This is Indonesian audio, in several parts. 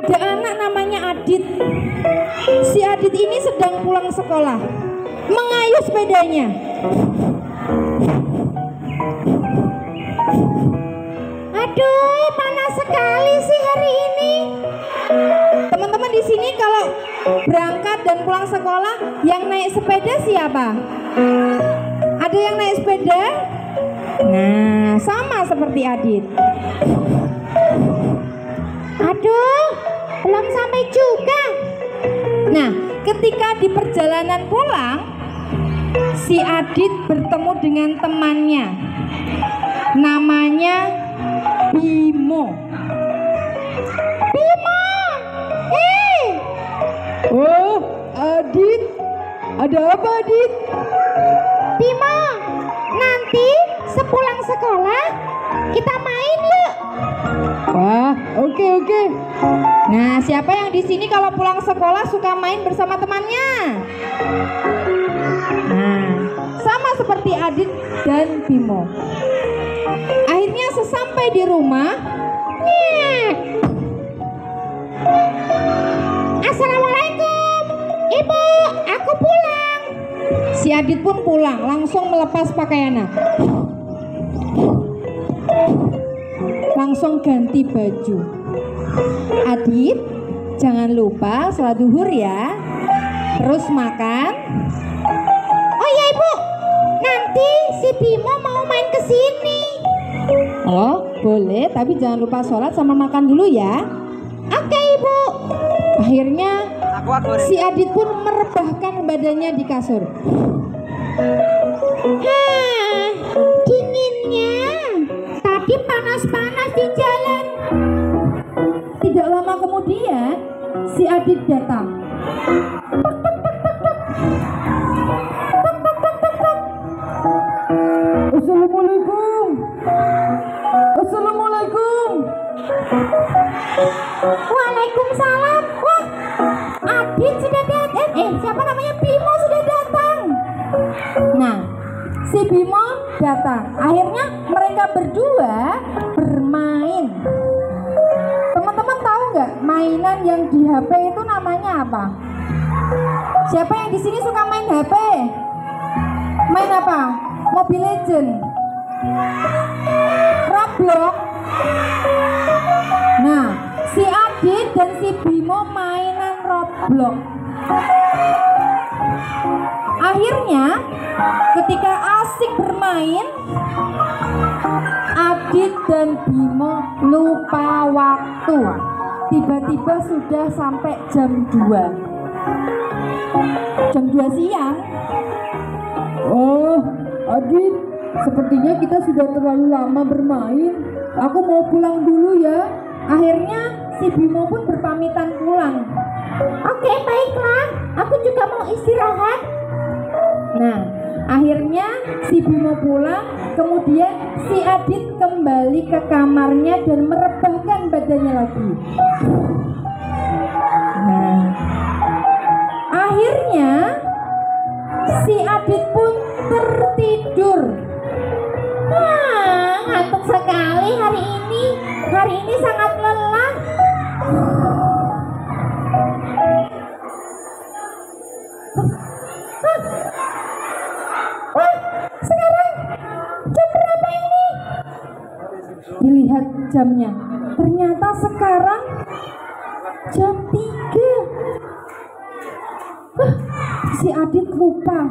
Ada anak namanya Adit. Si Adit ini sedang pulang sekolah, mengayuh sepedanya. Aduh, panas sekali sih hari ini. Teman-teman di sini kalau berangkat dan pulang sekolah, yang naik sepeda siapa? Ada yang naik sepeda? Nah, sama seperti Adit. Aduh, belum sampai juga. Nah, ketika di perjalanan pulang, si Adit bertemu dengan temannya. Namanya Bimo. Bimo! Oh, Adit. Ada apa, Adit? Bimo, nanti sepulang sekolah kita main yuk. Wah, oke. Nah, siapa yang di sini kalau pulang sekolah suka main bersama temannya? Nah, sama seperti Adit dan Bimo. Akhirnya sesampai di rumah, Assalamualaikum, Ibu, aku pulang. Si Adit pun pulang, langsung melepas pakaiannya. Langsung ganti baju. Adit, jangan lupa sholat duhur ya. Terus makan. Oh ya Ibu, nanti si Bimo mau main ke sini. Oh boleh, tapi jangan lupa sholat sama makan dulu ya. Oke Ibu. Akhirnya si Adit pun merebahkan badannya di kasur. Dinginnya. Tadi panas-panas di jalan. Tidak lama kemudian si Adit datang. Assalamualaikum. Assalamualaikum. Waalaikumsalam. Wah, Adit sudah datang. Siapa namanya? Bimo sudah datang. Nah, si Bimo datang. Akhirnya mereka berdua bermain. Teman-teman tahu nggak mainan yang di HP itu namanya apa? Siapa yang di sini suka main HP? Main apa? Mobile Legend, Roblox. Nah, si Adit dan si Bimo mainan Roblox. Akhirnya ketika asik bermain, Adit dan Bimo lupa waktu. Tiba-tiba sudah sampai jam 2. Jam 2 siang. Oh, Adit, sepertinya kita sudah terlalu lama bermain. Aku mau pulang dulu ya. Akhirnya si Bimo pun berpamitan pulang. Oke, baiklah. Aku juga mau istirahat. Nah, akhirnya si Bimo pulang. Kemudian si Adit kembali ke kamarnya dan merebahkan badannya lagi. Nah, akhirnya si Adit pun tertidur. Wah, ngantuk sekali hari ini. Hari ini sangat lelah. Wah, sekarang jam berapa ini? Dilihat jamnya. Ternyata sekarang jam 3. Si Adit lupa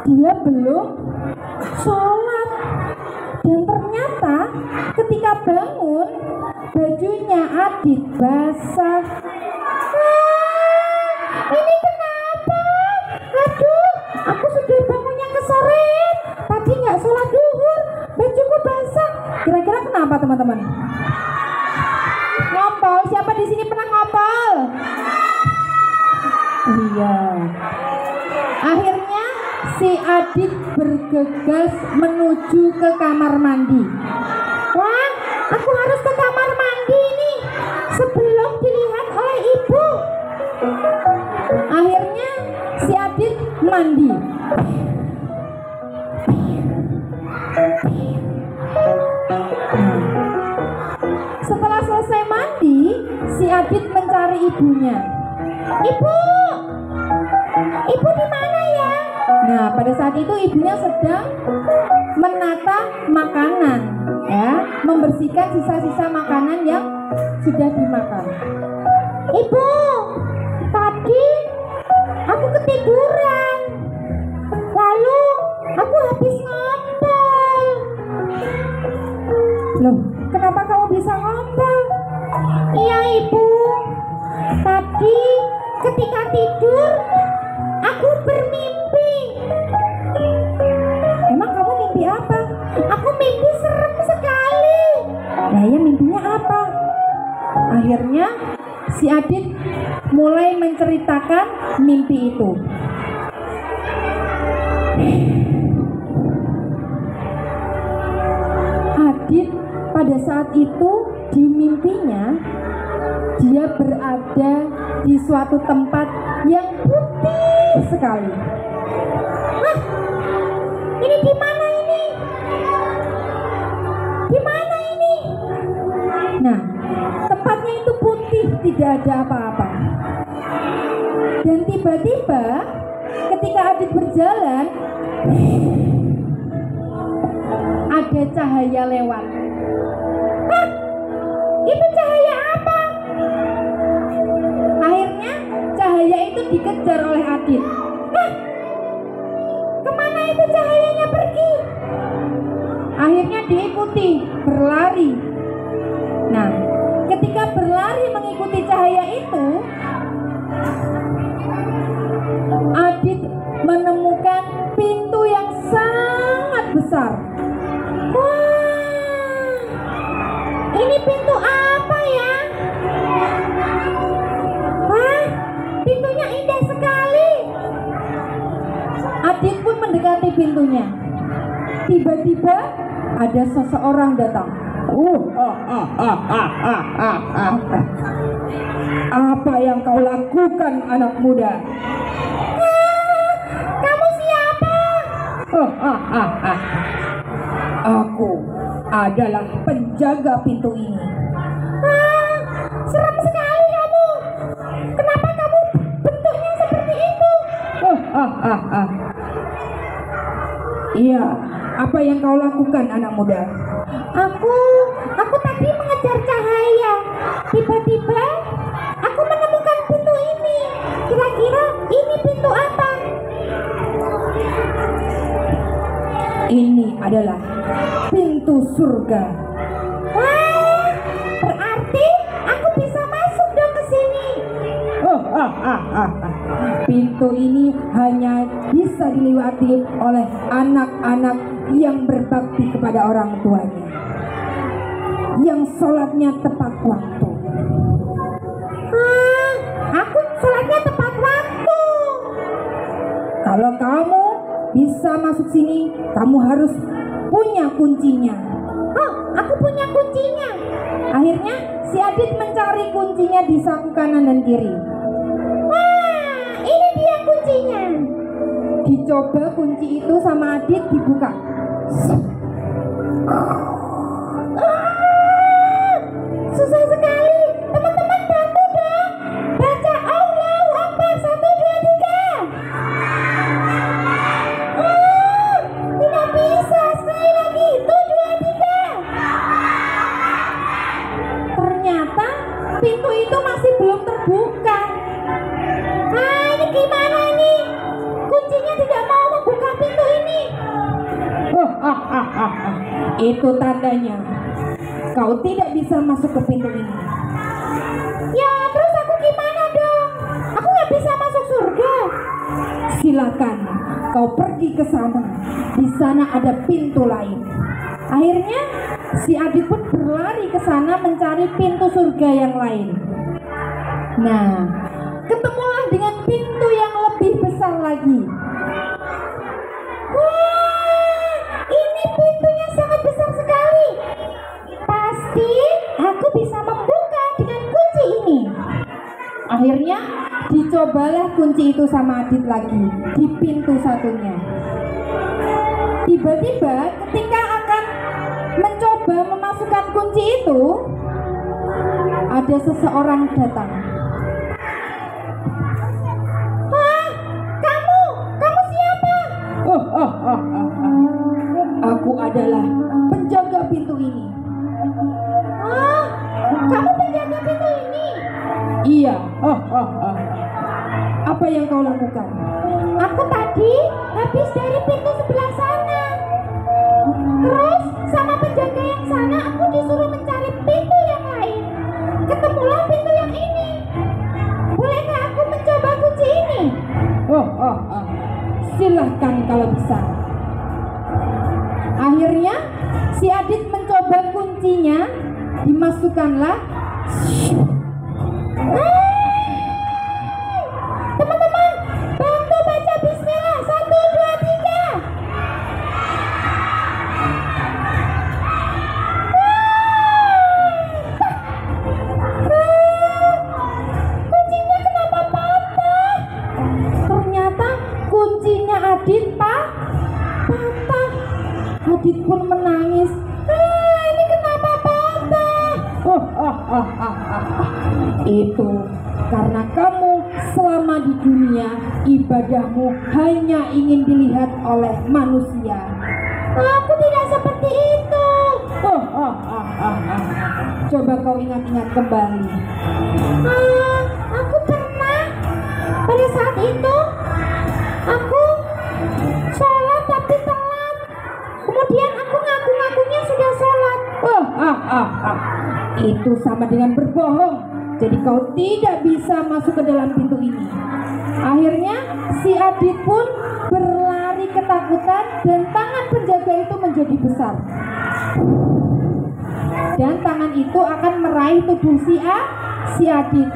dia belum sholat. Dan ternyata ketika bangun, bajunya Adit basah. Ini kenapa? Aduh, aku sudah bangunnya kesorean. Tadi nggak sholat duhur, bajuku basah. Kira-kira kenapa teman-teman? Ngompol, siapa di sini pernah ngompol? Iya. Akhirnya si Adit bergegas menuju ke kamar mandi. Wah, aku harus ke kamar mandi nih sebelum dilihat oleh ibu. Akhirnya si Adit mandi. Setelah selesai mandi, si Adit mencari ibunya. Ibu, ibu di mana ya? Nah, pada saat itu ibunya sedang menata makanan, ya, membersihkan sisa-sisa makanan yang sudah dimakan. Ibu, tadi aku ketiduran, lalu aku habis ngompol. Loh, kenapa kamu bisa ngompol? Iya ibu, tadi ketika tidur aku bermimpi. Emang kamu mimpi apa? Aku mimpi serem sekali. Nah ya, mimpinya apa? Akhirnya si Adit mulai menceritakan mimpi itu. Adit pada saat itu di mimpinya dia berada di suatu tempat yang putih sekali. Hah? Ini di mana ini? Di mana ini? Nah, tempatnya itu putih, tidak ada apa-apa. Dan tiba-tiba ketika Adit berjalan, ada cahaya lewat. Hah? Itu cahaya apa? Akhirnya cahaya itu dikejar oleh Adit. Hah? Kemana itu cahayanya pergi? Akhirnya diikuti, berlari. Nah, ketika berlari mengikuti cahaya itu, Adit menemukan pintu yang sangat besar. Wah, ini pintu apa ya? Wah, pintunya indah sekali. Adit pun mendekati pintunya. Tiba-tiba ada seseorang datang. Apa yang kau lakukan, anak muda? Kamu siapa? Aku adalah penjaga pintu ini. Serem sekali kamu. Kenapa kamu bentuknya seperti itu? Iya, apa yang kau lakukan, anak muda? Aku tadi mengejar cahaya. Tiba-tiba aku menemukan pintu ini. Kira-kira ini pintu apa? Ini adalah pintu surga. Wah, berarti aku bisa masuk dong ke sini. Pintu ini hanya bisa dilewati oleh anak-anak yang berbakti kepada orang tuanya, yang sholatnya tepat waktu. Aku sholatnya tepat waktu. Kalau kamu bisa masuk sini, kamu harus punya kuncinya. Oh, aku punya kuncinya. Akhirnya si Adit mencari kuncinya di saku kanan dan kiri. Wah, ini dia kuncinya. Dicoba kunci itu sama Adit, dibuka. Susah sekali. Teman-teman bantu dong. Baca Allahu Akbar 1, 2, 3. Tidak bisa. Sekali lagi. 1, 2, 3. Ternyata pintu itu masih belum terbuka. Ini gimana ini? Kuncinya tidak mau membuka pintu ini. Itu tandanya kau tidak bisa masuk ke pintu ini. Ya, terus aku gimana dong? Aku nggak bisa masuk surga. Silakan kau pergi ke sana. Di sana ada pintu lain. Akhirnya si Adit pun berlari ke sana mencari pintu surga yang lain. Nah, ketemulah dengan pintu yang lebih besar lagi. Wah, ini pintunya sangat besar sekali. Pasti aku bisa membuka dengan kunci ini. Akhirnya dicobalah kunci itu sama Adit lagi di pintu satunya. Tiba-tiba ketika akan mencoba memasukkan kunci itu, ada seseorang datang. Hah? Kamu siapa? Aku adalah penjaga pintu ini. Ah, kamu penjaga pintu ini? Iya. Apa yang kau lakukan? Aku tadi habis dari pintu sebelah sana. Terus sama penjaga yang sana aku disuruh mencari pintu yang lain. Ketemulah pintu yang ini. Bolehkah aku mencoba kunci ini? Silahkan kalau bisa. Akhirnya si Adit mencoba kuncinya. Dimasukkanlah. Teman-teman, bantu baca bismillah. 1, 2, 3. Kuncinya kenapa patah? Ternyata kuncinya Adit patah. Adit pun menangis. Ini kenapa patah? Itu karena kamu selama di dunia ibadahmu hanya ingin dilihat oleh manusia. Aku tidak seperti itu. Coba kau ingat-ingat kembali. Aku pernah pada saat itu aku sholat tapi telat. Kemudian aku ngaku-ngakunya sudah sholat. Itu sama dengan berbohong. Jadi kau tidak bisa masuk ke dalam pintu ini. Akhirnya si Adit pun berlari ketakutan dan tangan penjaga itu menjadi besar. Dan tangan itu akan meraih tubuh si Adit.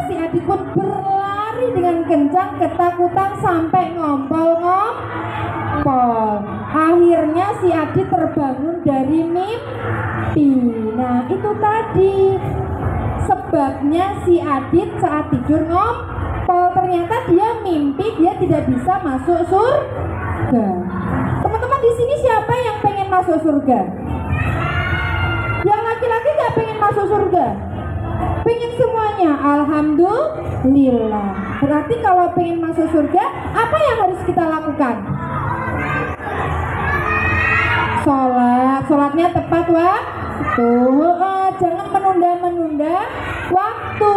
Si Adit pun berlari dengan kencang ketakutan sampai ngompol-ngompol. Akhirnya si Adit terbangun dari mimpi. Nah itu tadi sebabnya si Adit saat tidur ngompol. Ternyata dia mimpi dia tidak bisa masuk surga. Teman-teman di sini siapa yang pengen masuk surga? Yang laki-laki gak pengen masuk surga? Pengen semuanya? Alhamdulillah. Berarti kalau pengen masuk surga, apa yang harus kita lakukan? Sholatnya tepat waktu. Jangan menunda-menunda waktu.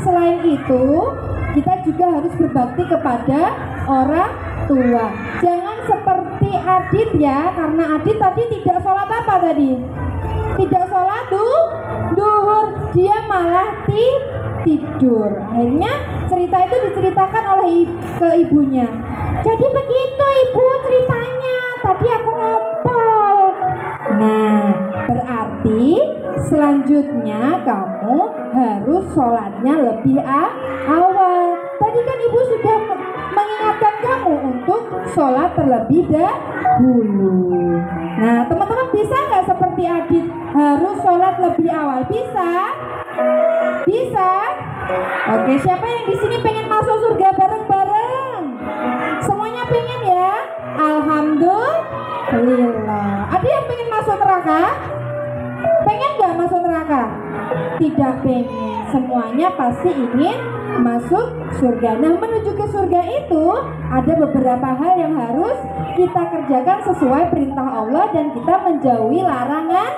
Selain itu, kita juga harus berbakti kepada orang tua. Jangan seperti Adit ya, karena Adit tadi tidak sholat apa tadi? Tidak sholat duhur, dia malah tidur. Akhirnya cerita itu diceritakan oleh ke ibunya. Jadi begitu ibu ceritanya, tadi aku ngompol. Nah, berarti selanjutnya kamu harus sholatnya lebih awal. Tadi kan ibu sudah mengingatkan kamu untuk sholat terlebih dahulu. Nah, teman-teman bisa nggak seperti Adit harus sholat lebih awal? Bisa? Bisa? Oke, siapa yang di sini pengen masuk surga bareng-bareng? Semuanya pengen ya? Alhamdulillah. Ada yang pengen masuk neraka? Pengen nggak masuk neraka? Tidak pengen. Semuanya pasti ingin masuk surga. Nah, menuju ke surga itu ada beberapa hal yang harus kita kerjakan sesuai perintah Allah dan kita menjauhi larangan.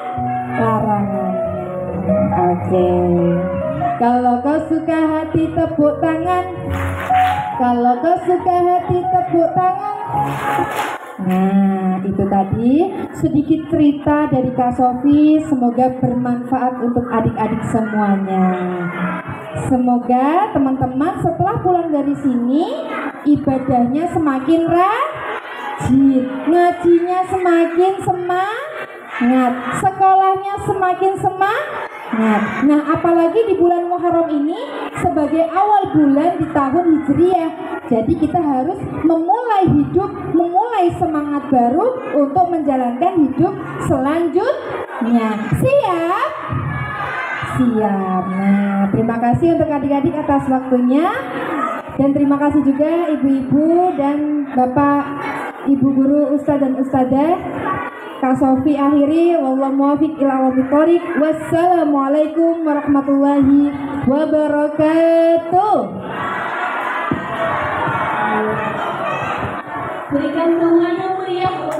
Oke. Kalau kau suka hati tepuk tangan. Kalau kau suka hati tepuk tangan. Nah, itu tadi sedikit cerita dari Kak Sofi. Semoga bermanfaat untuk adik-adik semuanya. Semoga teman-teman setelah pulang dari sini ibadahnya semakin rajin, ngajinya semakin semangat, sekolahnya semakin semangat. Nah, apalagi di bulan Muharram ini sebagai awal bulan di tahun Hijriah. Jadi kita harus memulai hidup, memulai semangat baru untuk menjalankan hidup selanjutnya. Siap? Siap. Nah, terima kasih untuk adik-adik atas waktunya. Dan terima kasih juga ibu-ibu dan bapak, ibu guru, ustadz dan ustadzah Kak Sofi akhiri, wallahu muwaffiq ila aqwamit thoriq. Wassalamualaikum warahmatullahi wabarakatuh. Berikan tangan yang meriah.